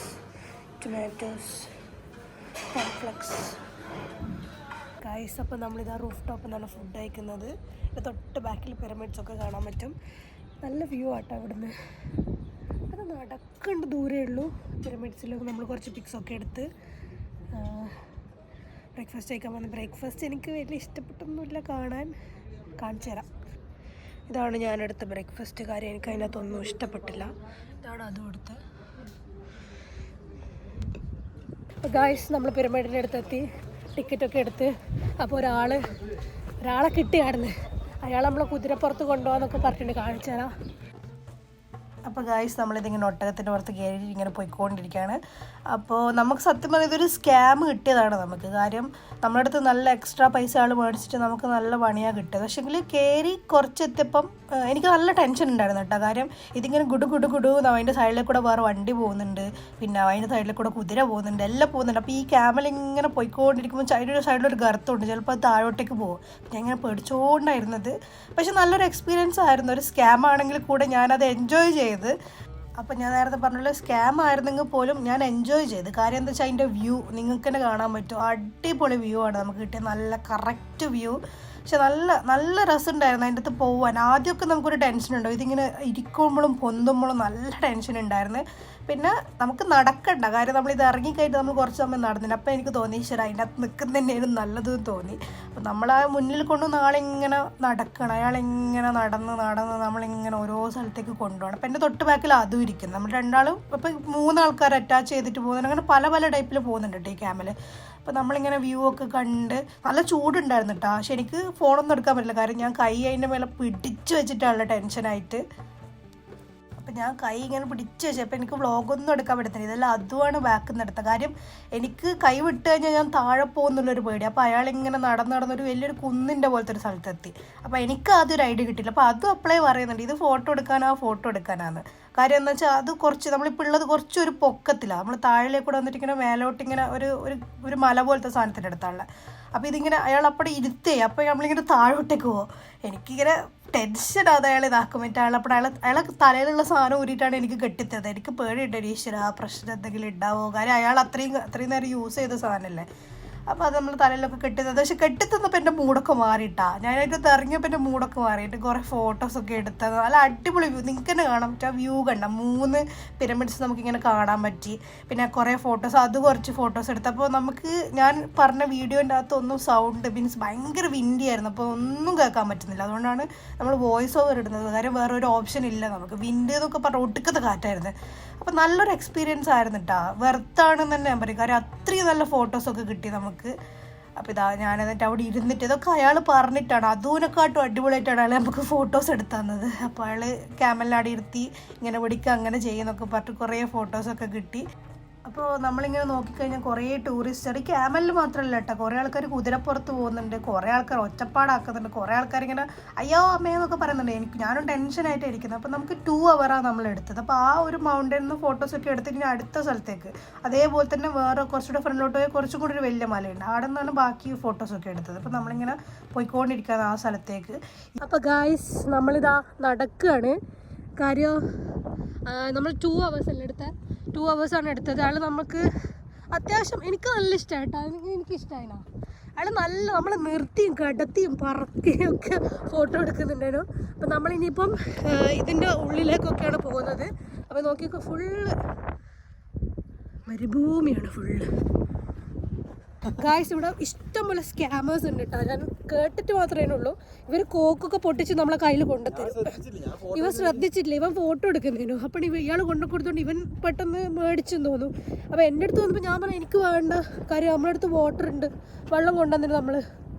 tomatoes, cornflakes guys. അപ്പോൾ നമ്മളിതാ റൂഫ് ടോപ്പിൽ നിന്നാണ് ഫുഡ് കഴിക്കുന്നത്. ഇത് തൊട്ട് ബാക്കിൽ പിരമിഡ്സൊക്കെ കാണാൻ പറ്റും. നല്ല വ്യൂ ആട്ടോ ഇവിടുന്ന്. അത് നടക്കേണ്ട ദൂരേ ഉള്ളൂ. പിരമിഡ്സിലൊക്കെ നമ്മൾ കുറച്ച് പിക്സൊക്കെ എടുത്ത് ബ്രേക്ക്ഫാസ്റ്റ് കഴിക്കാൻ വന്നു. ബ്രേക്ക്ഫാസ്റ്റ് എനിക്ക് വലിയ ഇഷ്ടപ്പെട്ടൊന്നുമില്ല കാണാൻ. കാണിച്ചു തരാം. ഇതാണ് ഞാനെടുത്ത ബ്രേക്ക്ഫാസ്റ്റ്. കാര്യം എനിക്ക് അതിനകത്തൊന്നും ഇഷ്ടപ്പെട്ടില്ല. ഇതാണ് അതും എടുത്ത്. അപ്പോൾ ഗായ്സ്, നമ്മൾ പിരമിഡിൻ്റെ അടുത്തെത്തി. ടിക്കറ്റൊക്കെ എടുത്ത്. അപ്പോൾ ഒരാളെ കിട്ടിയായിരുന്നു. അയാൾ നമ്മളെ കുതിരപ്പുറത്ത് കൊണ്ടുപോകാന്നൊക്കെ പറഞ്ഞിട്ടുണ്ട്. കാണിച്ചു തരാം. അപ്പോൾ ഗായ്സ്, നമ്മളിതിങ്ങനെ ഒട്ടകത്തിൻ്റെ പുറത്ത് കയറി ഇങ്ങനെ പോയിക്കൊണ്ടിരിക്കുകയാണ്. അപ്പോൾ നമുക്ക് സത്യം പറഞ്ഞാൽ ഇതൊരു സ്കാം കിട്ടിയതാണ് നമുക്ക്. കാര്യം നമ്മുടെ അടുത്ത് നല്ല എക്സ്ട്രാ പൈസ ആൾ മേടിച്ചിട്ട് നമുക്ക് നല്ല പണിയാണ് കിട്ടിയത്. പക്ഷേങ്കിൽ കയറി കുറച്ചെത്തിയപ്പം എനിക്ക് നല്ല ടെൻഷൻ ഉണ്ടായിരുന്നു കേട്ടോ. കാര്യം ഇതിങ്ങനെ ഗുഡു അതിൻ്റെ സൈഡിൽ കൂടെ വേറെ വണ്ടി പോകുന്നുണ്ട്, പിന്നെ അതിൻ്റെ സൈഡിൽ കൂടെ കുതിര പോകുന്നുണ്ട്, എല്ലാം പോകുന്നുണ്ട്. അപ്പോൾ ഈ ക്യാമൽ ഇങ്ങനെ പോയിക്കൊണ്ടിരിക്കുമ്പോൾ സൈഡിലൊരു ഗർത്തമുണ്ട്. ചിലപ്പോൾ അത് താഴോട്ടേക്ക് പോകും. ഞാൻ ഇങ്ങനെ പേടിച്ചുകൊണ്ടായിരുന്നത്. പക്ഷെ നല്ലൊരു എക്സ്പീരിയൻസ് ആയിരുന്നു. ഒരു സ്കാം ആണെങ്കിൽ കൂടെ ഞാനത് എൻജോയ് ചെയ്തു. അപ്പം ഞാൻ നേരത്തെ പറഞ്ഞല്ലോ, സ്കാം ആയിരുന്നെങ്കിൽ പോലും ഞാൻ എൻജോയ് ചെയ്ത്. കാര്യം എന്താ വെച്ചാൽ അതിൻ്റെ വ്യൂ നിങ്ങൾക്ക് തന്നെ കാണാൻ പറ്റും. അടിപൊളി വ്യൂ ആണ് നമുക്ക് കിട്ടിയത്. നല്ല കറക്റ്റ് വ്യൂ. പക്ഷെ നല്ല രസമുണ്ടായിരുന്നു അതിൻ്റെ അടുത്ത് പോവാൻ. ആദ്യമൊക്കെ നമുക്കൊരു ടെൻഷൻ ഉണ്ടാവും. ഇതിങ്ങനെ ഇരിക്കുമ്പോഴും പൊന്തുമ്പോഴും നല്ല ടെൻഷൻ ഉണ്ടായിരുന്നു. പിന്നെ നമുക്ക് നടക്കണ്ട. കാര്യം നമ്മളിത് ഇറങ്ങിക്കഴിഞ്ഞിട്ട് നമ്മൾ കുറച്ച് സമയം നടന്നില്ല. അപ്പോൾ എനിക്ക് തോന്നി ശരി അതിൻ്റെ അകത്ത് നിൽക്കുന്ന തന്നെയാണ് നല്ലതെന്ന് തോന്നി. അപ്പം നമ്മളാ മുന്നിൽ കൊണ്ട് ആളിങ്ങനെ നടക്കണം. അയാളിങ്ങനെ നടന്ന് നമ്മളിങ്ങനെ ഓരോ സ്ഥലത്തേക്ക് കൊണ്ടുപോകണം. അപ്പം എൻ്റെ തൊട്ട് ബാക്കിൽ അതും ഇരിക്കുന്നു. നമ്മൾ രണ്ടാളും ഇപ്പം 3 ആൾക്കാർ അറ്റാച്ച് ചെയ്തിട്ട് പോകുന്നുണ്ട്. അങ്ങനെ പല ടൈപ്പിൽ പോകുന്നുണ്ട് കേട്ടോ ഈ ക്യാമൽ. അപ്പോൾ നമ്മളിങ്ങനെ വ്യൂ ഒക്കെ കണ്ട് നല്ല ചൂടുണ്ടായിരുന്നു കേട്ടോ. പക്ഷെ എനിക്ക് ഫോണൊന്നും എടുക്കാൻ പറ്റില്ല. കാര്യം ഞാൻ കൈ അതിൻ്റെ മേലെ പിടിച്ച് വെച്ചിട്ടാണല്ലോ ടെൻഷനായിട്ട്. അപ്പം ഞാൻ കൈ ഇങ്ങനെ പിടിച്ച് വെച്ചപ്പോൾ എനിക്ക് വ്ളോഗൊന്നും എടുക്കാൻ പറ്റുന്നില്ല. ഇതെല്ലാം അതുമാണ് ബാക്കിൽ നിന്ന് എടുത്തത്. കാര്യം എനിക്ക് കൈ വിട്ട് കഴിഞ്ഞാൽ ഞാൻ താഴെ പോകുന്നുള്ളൊരു പേടി. അപ്പോൾ അയാളിങ്ങനെ നടന്നൊരു വലിയൊരു കുന്നിൻ്റെ പോലത്തെ ഒരു സ്ഥലത്തെത്തി. അപ്പോൾ എനിക്ക് അതൊരു ഐഡിയ കിട്ടില്ല. അപ്പോൾ അതും അപ്ലൈ പറയുന്നുണ്ട്, ഇത് ഫോട്ടോ എടുക്കാനാണ്. കാര്യം എന്താ വെച്ചാൽ അത് കുറച്ച് നമ്മളിപ്പോൾ ഉള്ളത് കുറച്ചൊരു പൊക്കത്തിലാണ്. നമ്മൾ താഴേക്കൂടെ വന്നിട്ട് ഇങ്ങനെ മേലോട്ടിങ്ങനെ ഒരു മല പോലത്തെ സാധനത്തിൻ്റെ അടുത്താണ്. അപ്പോൾ ഇതിങ്ങനെ അയാൾ അപ്പടെ ഇരുത്തേ. അപ്പോൾ നമ്മളിങ്ങനെ താഴോട്ടേക്ക് പോകും. എനിക്കിങ്ങനെ ടെൻഷൻ അത് അയാൾ ഇതാക്കും പറ്റും. അയാളെ തലയിലുള്ള സാധനം ഊരിയിട്ടാണ് എനിക്ക് കെട്ടിത്തത്. എനിക്ക് പേടിയുണ്ട് ഈശ്വര ആ പ്രശ്നം എന്തെങ്കിലും ഉണ്ടാവുമോ. കാര്യം അയാൾ അത്രയും നേരം യൂസ് ചെയ്ത സാധനമല്ലേ. അപ്പോൾ അത് നമ്മൾ തലയിലൊക്കെ കെട്ടിത്തത്. പക്ഷെ കെട്ടിത്തന്നപ്പോൾ എൻ്റെ മൂടൊക്കെ മാറിയിട്ടാ. ഞാനായിട്ട് ഇറങ്ങിയപ്പോൾ എൻ്റെ മൂടൊക്കെ മാറിയിട്ട് കുറേ ഫോട്ടോസൊക്കെ എടുത്തത്. നല്ല അടിപൊളി വ്യൂ. നിങ്ങൾക്ക് തന്നെ കാണാൻ പറ്റും. ആ വ്യൂ കണ്ട 3 പിരമിഡ്സ് നമുക്കിങ്ങനെ കാണാൻ പറ്റി. പിന്നെ കുറേ ഫോട്ടോസ്, കുറച്ച് ഫോട്ടോസ് എടുത്തപ്പോൾ നമുക്ക് ഞാൻ പറഞ്ഞ വീഡിയോൻ്റെ അകത്തൊന്നും സൗണ്ട് മീൻസ് ഭയങ്കര വിൻഡി ആയിരുന്നു. അപ്പോൾ ഒന്നും കേൾക്കാൻ പറ്റുന്നില്ല. അതുകൊണ്ടാണ് നമ്മൾ വോയിസ് ഓവർ ഇടുന്നത്. കാര്യം വേറെ ഒരു ഓപ്ഷൻ ഇല്ല നമുക്ക്. വിൻഡ് എന്നൊക്കെ പറഞ്ഞാൽ ഒടുക്കത്തെ കാറ്റായിരുന്നു. അപ്പോൾ നല്ലൊരു എക്സ്പീരിയൻസ് ആയിരുന്നു കേട്ടോ. വെർത്താണെന്ന് തന്നെ ഞാൻ പറയും. കാര്യം അത്രയും നല്ല ഫോട്ടോസൊക്കെ കിട്ടി നമുക്ക്. അപ്പോൾ ഇതാ ഞാൻ എന്നിട്ട് അവിടെ ഇരുന്നിട്ട് ഇതൊക്കെ അയാൾ പറഞ്ഞിട്ടാണ്. അതിനെക്കാട്ടും അടിപൊളിയായിട്ടാണ് അയാൾ നമുക്ക് ഫോട്ടോസ് എടുത്തു തന്നത്. അപ്പോൾ അയാൾ ക്യാമലിനാടി ഇരുത്തി ഇങ്ങനെ പിടിക്കുക അങ്ങനെ ചെയ്യുന്നൊക്കെ പറഞ്ഞിട്ട് കുറേ ഫോട്ടോസൊക്കെ കിട്ടി. അപ്പോൾ നമ്മളിങ്ങനെ നോക്കിക്കഴിഞ്ഞാൽ കുറേ ടൂറിസ്റ്റർ ഈ ക്യാമലിൽ മാത്രമല്ല കേട്ടോ. കുറേ ആൾക്കാർ കുതിരപ്പുറത്ത് പോകുന്നുണ്ട്, കുറേ ആൾക്കാർ ഒച്ചപ്പാടാക്കുന്നുണ്ട്, കുറേ ആൾക്കാർ ഇങ്ങനെ അയ്യോ അമ്മയെന്നൊക്കെ പറയുന്നുണ്ട്. ഞാനും ടെൻഷനായിട്ട് ഇരിക്കുന്നത്. അപ്പോൾ നമുക്ക് 2 hours നമ്മൾ എടുത്തത്. അപ്പോൾ ആ ഒരു മൗണ്ടനിൽ നിന്ന് ഫോട്ടോസൊക്കെ എടുത്തിട്ട് ഇനി അടുത്ത സ്ഥലത്തേക്ക് അതേപോലെ തന്നെ വേറെ കുറച്ചുകൂടെ ഫ്രണ്ടിലോട്ട് പോയി കുറച്ചും കൂടി ഒരു വലിയ മലയുണ്ട്. അവിടെ നിന്നാണ് ബാക്കി ഫോട്ടോസൊക്കെ എടുത്തത്. അപ്പോൾ നമ്മളിങ്ങനെ പോയിക്കൊണ്ടിരിക്കുകയാണ് ആ സ്ഥലത്തേക്ക്. അപ്പോൾ ഗായ്സ് നമ്മളിതാ നടക്കുകയാണ്. കാര്യം നമ്മൾ 2 hours അല്ലേ എടുത്തത്. 2 hours എടുത്തത്. ആൾ നമുക്ക് അത്യാവശ്യം എനിക്ക് നല്ല ഇഷ്ടമായിട്ടോ, എനിക്കിഷ്ടമായിനാ. അയാൾ നല്ല നമ്മളെ നിർത്തിയും കിടത്തിയും പറക്കുകയും ഒക്കെ ഫോട്ടോ എടുക്കുന്നുണ്ടായിരുന്നു. അപ്പം നമ്മളിനിയിപ്പം ഇതിൻ്റെ ഉള്ളിലേക്കൊക്കെയാണ് പോകുന്നത്. അപ്പോൾ നോക്കിയൊക്കെ ഫുള്ള് മരുഭൂമിയാണ് ഫുള്ള്. ഗായ്സ് ഇവിടെ ഇഷ്ടംപോലെ സ്കാമേഴ്സ് ഉണ്ട് കേട്ടോ. ഞാൻ കേട്ടിട്ട് മാത്രമേ ഉള്ളൂ. ഇവർ കോക്കൊക്കെ പൊട്ടിച്ച് നമ്മളെ കയ്യിൽ കൊണ്ടുത്തരും. ഇവൻ ശ്രദ്ധിച്ചിട്ടില്ല, ഇവൻ ഫോട്ടോ എടുക്കുന്നതിനു. അപ്പം ഇയാൾ കൊണ്ടു കൊടുത്തോണ്ട് ഇവൻ പെട്ടെന്ന് മേടിച്ചെന്ന് തോന്നുന്നു. അപ്പോൾ എൻ്റെ അടുത്ത് വന്നപ്പോൾ ഞാൻ പറഞ്ഞു എനിക്ക് വേണ്ട, കാര്യം നമ്മുടെ അടുത്ത് വാട്ടർ ഉണ്ട്, വെള്ളം കൊണ്ടുവന്നിട്ട് നമ്മൾ.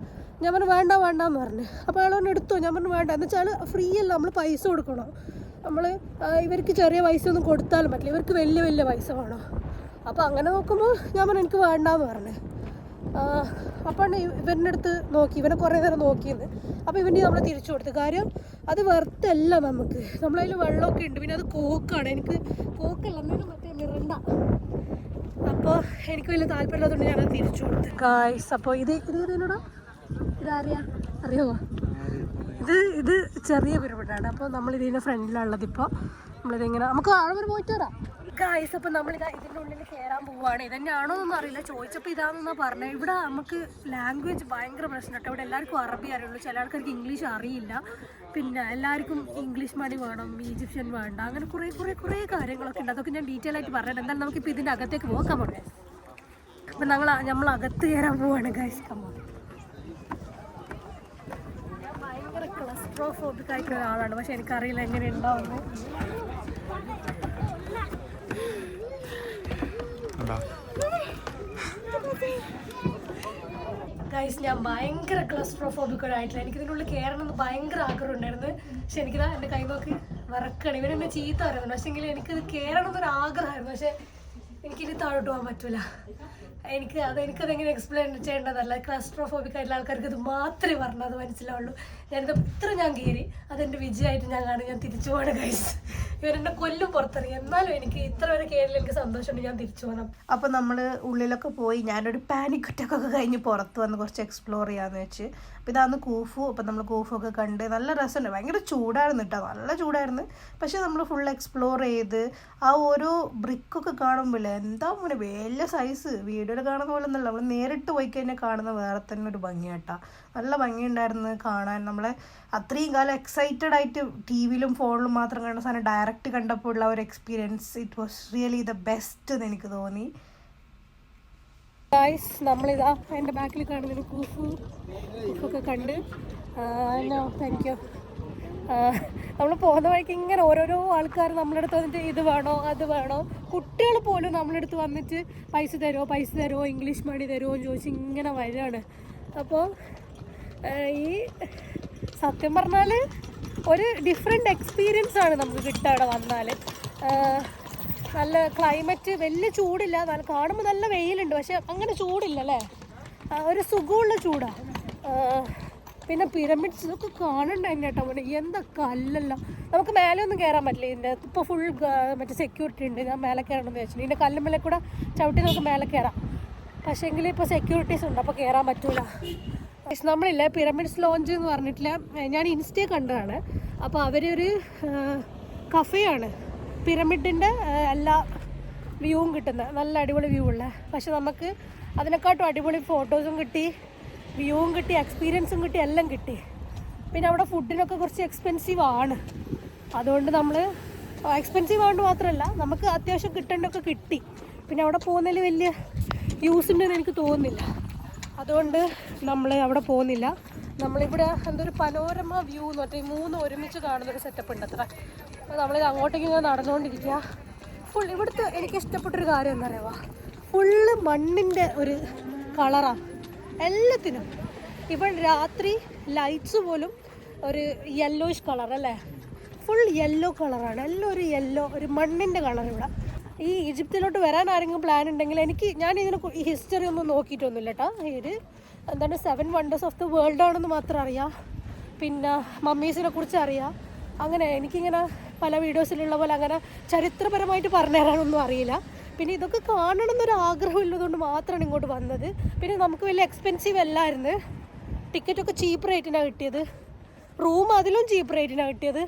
ഞാൻ പറഞ്ഞു വേണ്ടെന്ന് പറഞ്ഞു. അപ്പോൾ അയാൾ പറഞ്ഞു എടുത്തോ. ഞാൻ പറഞ്ഞു വേണ്ട. എന്ന് വെച്ചാൽ ഫ്രീ അല്ല, നമ്മൾ പൈസ കൊടുക്കണം. നമ്മൾ ഇവർക്ക് ചെറിയ പൈസ ഒന്നും കൊടുത്താലും പറ്റില്ല, ഇവർക്ക് വലിയ വലിയ പൈസ വേണം. അപ്പോൾ അങ്ങനെ നോക്കുമ്പോൾ ഞാൻ പറഞ്ഞു എനിക്ക് വേണ്ടാന്ന് പറഞ്ഞു. അപ്പം ഇവൻ്റെ അടുത്ത് നോക്കി, ഇവനെ കുറേ നേരം നോക്കിയെന്ന്. അപ്പോൾ ഇവൻ്റെ നമ്മൾ തിരിച്ചു കൊടുത്തു. കാര്യം അത് വെറുത്തല്ല, നമ്മളതിൽ വെള്ളമൊക്കെ ഉണ്ട്. പിന്നെ അത് കോക്കാണ്. എനിക്ക് കോക്കല്ല, എന്തെങ്കിലും മറ്റേ മിറണ്ട. അപ്പോൾ എനിക്ക് വലിയ താല്പര്യമില്ലാത്തതുകൊണ്ട് ഞാനത് തിരിച്ചു കൊടുത്തു. ഗായ്സ് അപ്പോൾ ഇത് ഇതിനോടാ അറിയാമോ? ഇത് ചെറിയ പിരമിഡാണ്. അപ്പോൾ നമ്മളിതിൻ്റെ ഫ്രണ്ടിലുള്ളത്. ഇപ്പോൾ നമ്മളിതിങ്ങനെ നമുക്ക് ആളെ പോയിട്ട് വരാം. ഗായ്സ് അപ്പോൾ നമ്മളിതാ ഇതിൻ്റെ ഉള്ളിൽ കയറാൻ പോവുകയാണ്. ഇതന്നെയാണോ എന്നൊന്നും അറിയില്ല, ചോദിച്ചപ്പോൾ ഇതാണെന്നാണ് പറഞ്ഞത്. ഇവിടെ നമുക്ക് ലാംഗ്വേജ് ഭയങ്കര പ്രശ്നം കേട്ടോ. ഇവിടെ എല്ലാവർക്കും അറബി അറിയുള്ളൂ, ചില ആൾക്കാർക്ക് ഇംഗ്ലീഷ് അറിയില്ല. പിന്നെ എല്ലാവർക്കും ഇംഗ്ലീഷ് മണി വേണം, ഈജിപ്ഷ്യൻ വേണ്ട, അങ്ങനെ കുറേ കാര്യങ്ങളൊക്കെ ഉണ്ട്. അതൊക്കെ ഞാൻ ഡീറ്റെയിൽ ആയിട്ട് പറഞ്ഞിട്ട് എന്തായാലും നമുക്കിപ്പോൾ ഇതിൻ്റെ അകത്തേക്ക് പോകാൻ പോകണ്ടേ. അപ്പം നമ്മൾ അകത്ത് കയറാൻ പോവുകയാണ് ഗായ്സ്. കമ്മോ ഞാൻ ഭയങ്കര ക്ലസ്ട്രോഫോബിക് ആയിട്ടുള്ള ഒരാളാണ്, പക്ഷെ എനിക്കറിയില്ല എങ്ങനെ ഉണ്ടാവുന്നു. ഗൈസ് ഞാൻ ഭയങ്കര ക്ലസ്ട്രോഫോബിക്കോടായിട്ടില്ല. എനിക്കിതിനുള്ളിൽ കയറണമെന്ന് ഭയങ്കര ആഗ്രഹം ഉണ്ടായിരുന്നു. പക്ഷെ എനിക്കിതാ എൻ്റെ കൈ നോക്കി വിറക്കണം. ഇവരെന്നെ ചീത്ത പറയുന്നുണ്ട്. പക്ഷെ എങ്കിൽ എനിക്കിത് കയറണം എന്നൊരു ആഗ്രഹമായിരുന്നു. പക്ഷെ എനിക്കിനി താഴോട്ട് പോകാൻ പറ്റില്ല. എനിക്കതെങ്ങനെ എക്സ്പ്ലെയിൻ ചെയ്യേണ്ടതല്ല. ക്ലസ്ട്രോഫോബിക് ആയിട്ടുള്ള ആൾക്കാർക്ക് ഇത് മാത്രമേ പറഞ്ഞത് മനസ്സിലാവുള്ളൂ. ഞാൻ കയറി, അതെൻ്റെ വിജയമായിട്ട് ഞാൻ തിരിച്ചു പോവാണ് ഗൈസ്. ഇവരെന്നെ കൊല്ലും പുറത്തിറങ്ങി. എന്നാലും എനിക്ക് ഇത്ര വരെ കയറിയിൽ എനിക്ക് സന്തോഷമുണ്ട്. ഞാൻ തിരിച്ചു പോകണം. അപ്പോൾ നമ്മൾ ഉള്ളിലൊക്കെ പോയി ഞാനൊരു പാനിക് അറ്റാക്കൊക്കെ കഴിഞ്ഞ് പുറത്ത് വന്ന് കുറച്ച് എക്സ്പ്ലോർ ചെയ്യാമെന്ന് വെച്ച്. അപ്പോൾ ഇതാണ് കൂഫു. അപ്പോൾ നമ്മൾ കൂഫൊക്കെ കണ്ട് നല്ല രസമുണ്ട്. ഭയങ്കര ചൂടായിരുന്നു കേട്ടോ, നല്ല ചൂടായിരുന്നു. പക്ഷേ നമ്മൾ ഫുൾ എക്സ്പ്ലോർ ചെയ്ത് ആ ഓരോ ബ്രിക്കൊക്കെ കാണുമ്പോൾ എന്താ മോനെ വലിയ സൈസ്. വീഡിയോയിൽ കാണുന്ന പോലെ ഒന്നുമല്ല, നമ്മൾ നേരിട്ട് പോയി കഴിഞ്ഞാൽ കാണുന്ന വേറെ തന്നെ ഒരു ഭംഗിയാട്ടാ. നല്ല ഭംഗിയുണ്ടായിരുന്നു കാണാൻ. നമ്മളെ അത്രയും കാലം എക്സൈറ്റഡ് ആയിട്ട് ടി വിയിലും ഫോണിലും മാത്രം കാണുന്ന സാധനം ഡയറക്റ്റ് കണ്ടപ്പോൾ ഉള്ള ഒരു experience, it was really the best എന്ന് എനിക്ക് തോന്നി. ഗൈസ് നമ്മളിതാ എൻ്റെ ബാക്കിൽ കാണുന്നൊരു കൂഫൊക്കെ കണ്ട് താങ്ക് യു. നമ്മൾ പോകുന്ന വഴിക്ക് ഇങ്ങനെ ഓരോരോ ആൾക്കാർ നമ്മുടെ അടുത്ത് വന്നിട്ട് ഇത് വേണോ അത് വേണോ, കുട്ടികൾ പോലും നമ്മുടെ അടുത്ത് വന്നിട്ട് പൈസ തരുമോ ഇംഗ്ലീഷ് മണി തരുമോ എന്ന് ചോദിച്ച് ഇങ്ങനെ വരികയാണ്. അപ്പോൾ ഈ സത്യം പറഞ്ഞാൽ ഒരു ഡിഫറെൻ്റ് എക്സ്പീരിയൻസ് ആണ് നമുക്ക് കിട്ടുക അവിടെ വന്നാൽ. നല്ല ക്ലൈമറ്റ്, വലിയ ചൂടില്ല, നല്ല കാണുമ്പോൾ നല്ല വെയിലുണ്ട്, പക്ഷെ അങ്ങനെ ചൂടില്ല അല്ലേ, ഒരു സുഖമുള്ള ചൂടാണ്. പിന്നെ പിരമിഡ്സ് ഇതൊക്കെ കാണണ്ട തന്നെ കേട്ടോ. എന്താ കല്ലല്ല, നമുക്ക് മേലെ ഒന്നും കയറാൻ പറ്റില്ല. ഇതിൻ്റെ ഇപ്പോൾ ഫുൾ മറ്റേ സെക്യൂരിറ്റി ഉണ്ട്. ഞാൻ മേലെ കയറണമെന്ന് വെച്ചിട്ടുണ്ട്. ഇതിൻ്റെ കല്ലുമ്മലെ കൂടെ ചവിട്ടി നമുക്ക് മേലെ കയറാം. പക്ഷേ എങ്കിൽ ഇപ്പോൾ സെക്യൂരിറ്റീസ് ഉണ്ട്, അപ്പോൾ കയറാൻ പറ്റൂല. നമ്മളില്ലേ പിരമിഡ്സ് ലോഞ്ച് എന്ന് പറഞ്ഞിട്ടില്ല, ഞാൻ ഇൻസ്റ്റയിൽ കണ്ടതാണ്. അപ്പോൾ അവരൊരു കഫേയാണ്, പിരമിഡിൻ്റെ എല്ലാ വ്യൂവും കിട്ടുന്ന നല്ല അടിപൊളി വ്യൂ ഉള്ള. പക്ഷെ നമുക്ക് അതിനെക്കാട്ടും അടിപൊളി ഫോട്ടോസും കിട്ടി, വ്യൂവും കിട്ടി, എക്സ്പീരിയൻസും കിട്ടി, എല്ലാം കിട്ടി. പിന്നെ അവിടെ ഫുഡിനൊക്കെ കുറച്ച് എക്സ്പെൻസീവ് ആണ്. അതുകൊണ്ട് നമ്മൾ എക്സ്പെൻസീവ് ആയതുകൊണ്ട് മാത്രമല്ല, നമുക്ക് അത്യാവശ്യം കിട്ടേണ്ടതൊക്കെ കിട്ടി. പിന്നെ അവിടെ പോകുന്നതിൽ വലിയ യൂസ് ഉണ്ടെന്ന് എനിക്ക് തോന്നുന്നില്ല. അതുകൊണ്ട് നമ്മൾ അവിടെ പോകുന്നില്ല. നമ്മളിവിടെ എന്തൊരു പനോരമ വ്യൂ എന്ന് പറഞ്ഞാൽ 3 ഒരുമിച്ച് കാണുന്നൊരു സെറ്റപ്പ് ഉണ്ട് അത്ര. അപ്പോൾ നമ്മളിത് അങ്ങോട്ടേക്ക് ഇങ്ങനെ നടന്നുകൊണ്ടിരിക്കുക. ഫുൾ ഇവിടുത്തെ എനിക്ക് ഇഷ്ടപ്പെട്ടൊരു കാര്യം എന്താ പറയുക, ഫുള്ള് മണ്ണിൻ്റെ ഒരു കളറാണ് എല്ലാത്തിനും. ഇപ്പം രാത്രി ലൈറ്റ്സ് പോലും ഒരു യെല്ലോയിഷ് കളർ അല്ലേ, ഫുൾ യെല്ലോ കളറാണ്. എല്ലാം ഒരു യെല്ലോ, ഒരു മണ്ണിൻ്റെ കളർ. ഇവിടെ ഈ ഈജിപ്തിലോട്ട് വരാൻ ആരെങ്കിലും പ്ലാൻ ഉണ്ടെങ്കിൽ ഞാൻ ഇതിനെ ഹിസ്റ്ററി ഒന്നും നോക്കിയിട്ടൊന്നുമില്ല കേട്ടോ. ഇത് എന്താണ് 7 വണ്ടേഴ്സ് ഓഫ് ദ വേൾഡ് ആണെന്ന് മാത്രം അറിയാം. പിന്നെ മമ്മീസിനെ കുറിച്ച് അറിയാം. അങ്ങനെ എനിക്കിങ്ങനെ പല വീഡിയോസിലുള്ള പോലെ അങ്ങനെ ചരിത്രപരമായിട്ട് പറഞ്ഞു തരാനൊന്നും അറിയില്ല. പിന്നെ ഇതൊക്കെ കാണണം എന്നൊരു ആഗ്രഹം ഇല്ലതുകൊണ്ട് മാത്രമാണ് ഇങ്ങോട്ട് വന്നത്. പിന്നെ നമുക്ക് വലിയ എക്സ്പെൻസീവ് അല്ലായിരുന്നു. ടിക്കറ്റൊക്കെ ചീപ്പ് റേറ്റിനാണ് കിട്ടിയത്, റൂം അതിലും ചീപ്പ് റേറ്റിനാണ് കിട്ടിയത്.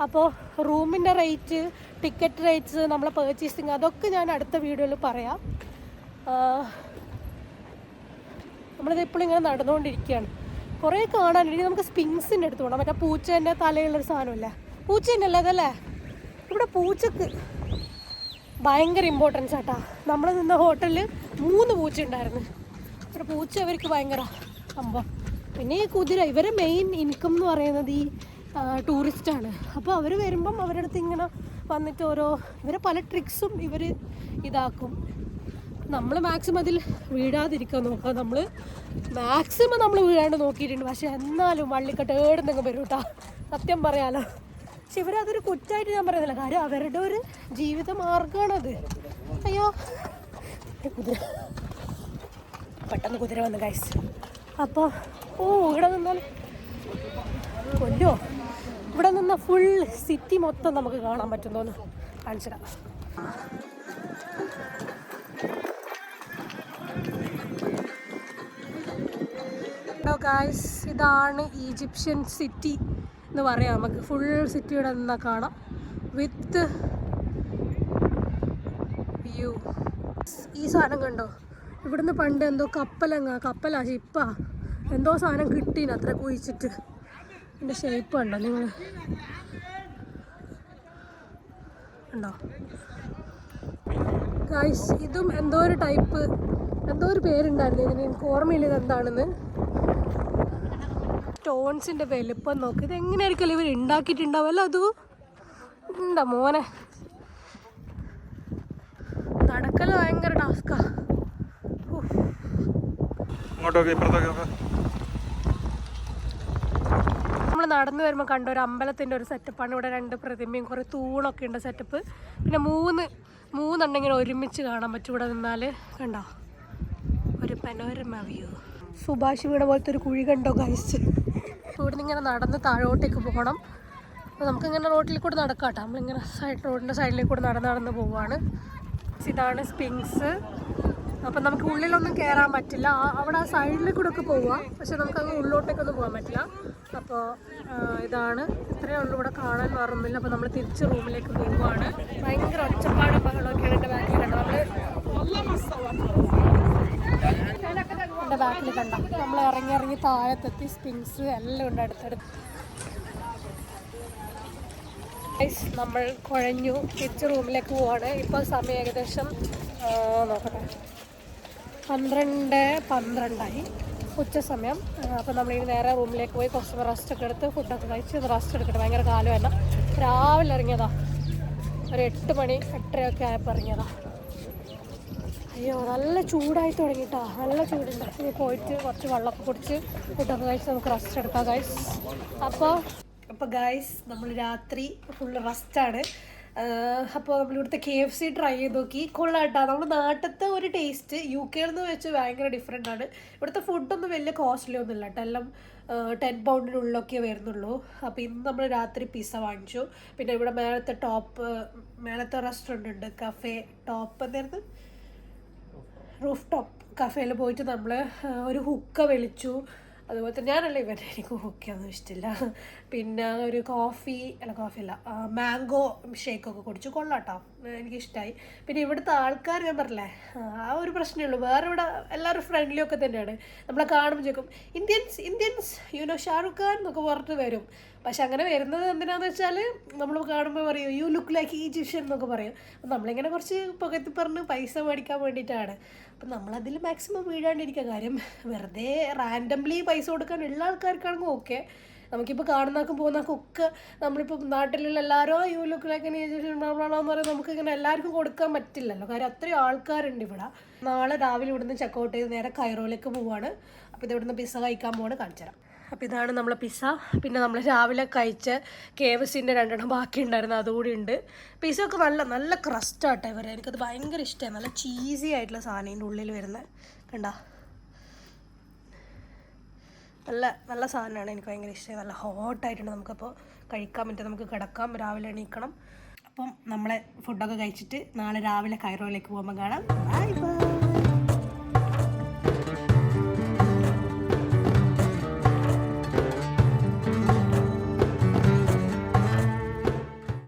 അപ്പോൾ റൂമിൻ്റെ റേറ്റ്, ടിക്കറ്റ് റേറ്റ്സ്, നമ്മളെ പേർച്ചേസിങ്, അതൊക്കെ ഞാൻ അടുത്ത വീഡിയോയിൽ പറയാം. നമ്മളിത് എപ്പോഴും ഇങ്ങനെ നടന്നുകൊണ്ടിരിക്കുകയാണ്. കുറേ കാണാനുണ്ട്. നമുക്ക് സ്പിങ്സിൻ്റെ അടുത്ത് പോകണം. മറ്റേ പൂച്ചേൻ്റെ തലയുള്ളൊരു സാധനമില്ലേ, പൂച്ച തന്നെയല്ലേ അതല്ലേ? ഇവിടെ പൂച്ചക്ക് ഭയങ്കര ഇമ്പോർട്ടൻസ് ആട്ടാ. നമ്മൾ നിന്ന ഹോട്ടലിൽ 3 പൂച്ച ഉണ്ടായിരുന്നു. ഇവിടെ പൂച്ച അവർക്ക് ഭയങ്കര സംഭവം. പിന്നെ ഈ കുതിര, ഇവരെ മെയിൻ ഇൻകം എന്ന് പറയുന്നത് ഈ ടൂറിസ്റ്റാണ്. അപ്പോൾ അവർ വരുമ്പം അവരുടെ അടുത്ത് ഇങ്ങനെ വന്നിട്ട് ഇവരെ പല ട്രിക്സും ഇവർ ഇതാക്കും. നമ്മൾ മാക്സിമം അതിൽ വീഴാതിരിക്കാൻ നോക്കുക. നമ്മൾ മാക്സിമം നമ്മൾ വീഴാണ്ട് നോക്കിയിട്ടുണ്ട്. പക്ഷെ എന്നാലും വള്ളിക്കെട്ട് ഏടുന്നങ്ങ് വരും കേട്ടോ, സത്യം പറയാലോ. പക്ഷെ ഇവരതൊരു കുറ്റമായിട്ട് ഞാൻ പറയുന്നില്ല, കാര്യം അവരുടെ ഒരു ജീവിത മാർഗമാണത്. അയ്യോ കുതിര, പെട്ടെന്ന് കുതിര വന്നു ഗൈസ്. അപ്പോൾ ഇവിടെ നിന്നാൽ കൊല്ലോ, ഇവിടെ നിന്ന് ഫുൾ സിറ്റി മൊത്തം നമുക്ക് കാണാൻ പറ്റുന്നോന്ന് കാണിച്ചിടാം. ഗൈസ്, ഇതാണ് ഈജിപ്ഷ്യൻ സിറ്റി എന്ന് പറയാം. നമുക്ക് ഫുൾ സിറ്റി ഇവിടെ നിന്നാൽ കാണാം വിത്ത് വ്യൂ. ഈ സാധനം കണ്ടോ, ഇവിടുന്ന് പണ്ട് എന്തോ കപ്പലാ ഷിപ്പാ എന്തോ സാധനം കിട്ടീന് അത്ര കുഴിച്ചിട്ട്. എൻ്റെ ഷേപ്പ് കണ്ടോ നിങ്ങൾ ഉണ്ടോ ഗൈസ്? ഇതും എന്തോ ഒരു ടൈപ്പ്, എന്തോ ഒരു പേരുണ്ടായിരുന്നു ഇതിന്, എനിക്ക് ഓർമ്മയില്ല ഇതെന്താണെന്ന്. സ്റ്റോൺസിൻ്റെ വലുപ്പം നോക്ക്. ഇത് എങ്ങനെയായിരിക്കും ഇവർ ഉണ്ടാക്കിയിട്ടുണ്ടാവുമല്ലോ. അത് എന്താ മോനെ, നടക്കല് ഭയങ്കര ടാസ്കാ. നമ്മൾ നടന്നു വരുമ്പോൾ കണ്ട ഒരു അമ്പലത്തിൻ്റെ ഒരു സെറ്റപ്പാണ്. ഇവിടെ 2 പ്രതിമയും കുറേ തൂണൊക്കെ ഉണ്ട് സെറ്റപ്പ്. പിന്നെ 3 ഇങ്ങനെ ഒരുമിച്ച് കാണാൻ പറ്റും ഇവിടെ നിന്നാൽ. കണ്ടോ ഒരു പനോരമ വ്യൂ. സുഭാഷ് വീണ പോലത്തെ ഒരു കുഴി കണ്ടോ ഗൈസ്? ഇവിടുന്ന് ഇങ്ങനെ നടന്ന് താഴോട്ടേക്ക് പോകണം. അപ്പോൾ നമുക്കിങ്ങനെ റോഡിൽ കൂടെ നടക്കാം കേട്ടോ. നമ്മളിങ്ങനെ റോഡിൻ്റെ സൈഡിലേക്ക് കൂടെ നടന്ന് പോവുകയാണ്. ഇതാണ് സ്പിങ്സ്. അപ്പം നമുക്ക് ഉള്ളിലൊന്നും കയറാൻ പറ്റില്ല. അവിടെ ആ സൈഡിൽ കൂടെ ഒക്കെ പോവാം, പക്ഷെ നമുക്കങ്ങ് ഉള്ളോട്ടേക്കൊന്നും പോകാൻ പറ്റില്ല. അപ്പോൾ ഇതാണ്, ഇത്രയേ ഉള്ളൂ ഇവിടെ കാണാൻ വേറൊന്നുമില്ല. അപ്പോൾ നമ്മൾ തിരിച്ച് റൂമിലേക്ക് പോവുകയാണ്. ഭയങ്കര ഒച്ചപ്പാടും ബഹളമൊക്കെയാണ് എൻ്റെ ബാക്കിൽ കണ്ടത്. എൻ്റെ ബാക്കിൽ കണ്ട നമ്മൾ ഇറങ്ങി താഴത്തെത്തി. സ്പിങ്സ് എല്ലാം ഉണ്ട് അടുത്തടുത്ത്. നമ്മൾ കുഴഞ്ഞു തിരിച്ച് റൂമിലേക്ക് പോവാണ്. ഇപ്പോൾ സമയം ഏകദേശം നോക്കട്ടെ 12:12 ഉച്ച സമയം. അപ്പോൾ നമ്മളിനി നേരെ റൂമിലേക്ക് പോയി കുറച്ച് റെസ്റ്റ് ഒക്കെ എടുത്ത് ഫുഡൊക്കെ കഴിച്ച് റെസ്റ്റ് എടുക്കട്ടെ. ഭയങ്കര കാലം വേണ്ട. രാവിലെ ഇറങ്ങിയതാ, ഒരു 8 മണി 8:30 ആയപ്പോൾ ഇറങ്ങിയതാ. അയ്യോ നല്ല ചൂടായി തുടങ്ങിയിട്ടാ, നല്ല ചൂടുണ്ട്. ഇനി പോയിട്ട് കുറച്ച് വെള്ളമൊക്കെ കുടിച്ച് ഫുഡൊക്കെ കഴിച്ച് നമുക്ക് റെസ്റ്റ് എടുക്കാം ഗൈസ്. അപ്പോൾ ഗൈസ് നമ്മൾ രാത്രി ഫുള്ള് റെസ്റ്റാണ്. അപ്പോൾ നമ്മളിവിടുത്തെ KFC ട്രൈ ചെയ്ത് നോക്കി. കൊള്ളാട്ടോ. നമ്മുടെ നാട്ടിലത്തെ ഒരു ടേസ്റ്റ് UK എന്ന് വെച്ച് ഭയങ്കര ഡിഫറെൻ്റ് ആണ്. ഇവിടുത്തെ ഫുഡൊന്നും വലിയ കോസ്റ്റ്ലി ഒന്നും ഇല്ല കേട്ടോ, എല്ലാം 10 പൗണ്ടിനുള്ളിലൊക്കെ വരുന്നുള്ളൂ. അപ്പോൾ ഇന്ന് നമ്മൾ രാത്രി പിസ്സ വാങ്ങിച്ചു. പിന്നെ ഇവിടെ മേലത്തെ റെസ്റ്റോറൻറ്റ് ഉണ്ട്, കഫേ ടോപ്പ് എന്തായിരുന്നു, റൂഫ് ടോപ്പ് കഫേയിൽ പോയിട്ട് നമ്മൾ ഒരു ഹുക്ക വലിച്ചു. അതുപോലെ തന്നെ ഞാനല്ല എനിക്ക് ഹുക്കൊന്നും ഇഷ്ടമില്ല. പിന്നെ ഒരു മാംഗോ ഷേക്കൊക്കെ കുടിച്ചു. കൊള്ളാട്ടോ, എനിക്കിഷ്ടമായി. പിന്നെ ഇവിടുത്തെ ആൾക്കാർ ഞാൻ പറഞ്ഞില്ലേ, ആ ഒരു പ്രശ്നമേ ഉള്ളൂ. വേറെ ഇവിടെ എല്ലാവരും ഫ്രണ്ട്ലി ഒക്കെ തന്നെയാണ്. നമ്മളെ കാണുമ്പോൾ ചോദിക്കും ഇന്ത്യൻസ് ഷാറുഖ് ഖാൻ എന്നൊക്കെ പറഞ്ഞിട്ട് വരും. പക്ഷെ അങ്ങനെ വരുന്നത് എന്തിനാന്ന് വെച്ചാൽ നമ്മൾ കാണുമ്പോൾ പറയും യു ലുക്ക് ലൈക്ക് ഈജിപ്ഷ്യൻ എന്നൊക്കെ പറയും. അപ്പം നമ്മളിങ്ങനെ കുറച്ച് പുകത്തി പറഞ്ഞ് പൈസ മേടിക്കാൻ വേണ്ടിയിട്ടാണ്. അപ്പം നമ്മളതിൽ മാക്സിമം വീഴാണ്ടിരിക്കുക. കാര്യം വെറുതെ റാൻഡംലി പൈസ കൊടുക്കാനുള്ള ആൾക്കാർക്കാണെങ്കിൽ ഓക്കെ. നമുക്കിപ്പോൾ കാണുന്നവർക്കും പോകുന്നവർക്കൊക്കെ നമ്മളിപ്പോൾ നാട്ടിലുള്ള എല്ലാവരും യു ലുക്ക് ലൈക്ക് ഈജിപ്ഷ്യൻ എന്ന് പറയുന്നത് നമുക്കിങ്ങനെ എല്ലാവർക്കും കൊടുക്കാൻ പറ്റില്ലല്ലോ. കാര്യം അത്രയും ആൾക്കാരുണ്ട് ഇവിടെ. നാളെ രാവിലെ ഇവിടുന്ന് ചെക്കൗട്ട് ചെയ്ത് നേരെ കൈറോയിലേക്ക് പോവുകയാണ്. അപ്പോൾ ഇത് ഇവിടുന്ന് പിസ്സ കഴിക്കാൻ പോവാണ്, കാണിച്ചു തരാം. അപ്പോൾ ഇതാണ് നമ്മളെ പിസ്സ. പിന്നെ നമ്മൾ രാവിലെ കഴിച്ച KFCൻ്റെ 2 ബാക്കി ഉണ്ടായിരുന്നു, അതുകൂടി ഉണ്ട്. പിസ്സ ഒക്കെ നല്ല ക്രസ്റ്റാട്ടെ ഇവരെ. എനിക്കത് ഭയങ്കര ഇഷ്ടമായി. നല്ല ചീസി ആയിട്ടുള്ള സാധനം ഇതിൻ്റെ ഉള്ളിൽ വരുന്നത് കണ്ട. നല്ല സാധനമാണ്, എനിക്ക് ഭയങ്കര ഇഷ്ടമായി. നല്ല ഹോട്ടായിട്ടുണ്ട്. നമുക്കപ്പോൾ കഴിക്കാൻ പറ്റും, നമുക്ക് കിടക്കാം, രാവിലെ എണീക്കണം. അപ്പം നമ്മളെ ഫുഡൊക്കെ കഴിച്ചിട്ട് നാളെ രാവിലെ കൈറോയിലേക്ക് പോകുമ്പോൾ കാണാം. Bye bye.